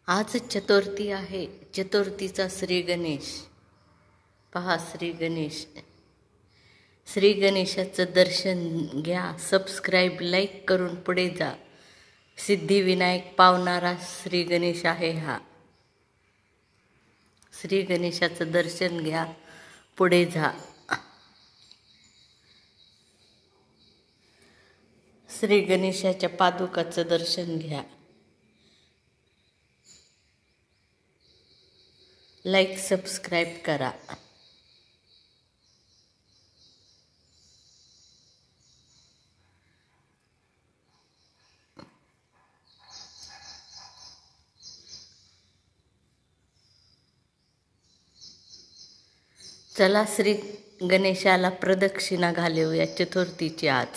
आज चतुर्थी आहे. चतुर्थीचा श्री गणेश पहा. श्री गणेशाचं दर्शन घ्या. सबस्क्राईब लाईक करून पुढे जा. सिद्धिविनायक पावणारा श्री गणेश आहे हा. श्री गणेशाचं दर्शन घ्या, पुढे जा. श्री गणेशाच्या पादुकाचं दर्शन घ्या. लाईक सबस्क्राईब करा. चला श्री गणेशाला प्रदक्षिणा घालूया चतुर्थीची आज.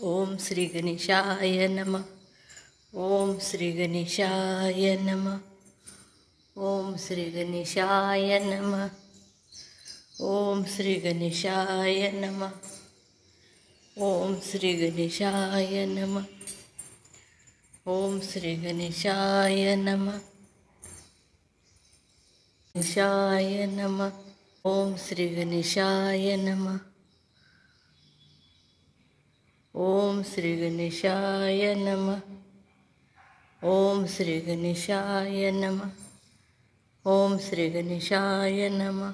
ओम श्री गणेशाय नमः. ओम श्री गणेशाय नमः. ओम श्री गणेशाय नमः. ओम श्री गणेशाय नमः. ओम श्री गणेशाय नमः. ओम श्री गणेशाय नमः. गणेशाय नमः. ओम श्री गणेशाय नमः. ओम श्री गणेशाय नमः. ओम श्री गणेशाय नमः. ओम श्री गणेशाय नमः.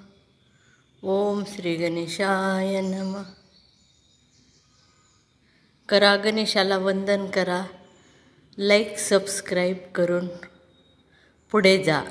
ओम श्री गणेशाय नमः. करा गणेशाला वंदन करा. लाईक सबस्क्राईब करून पुढे जा.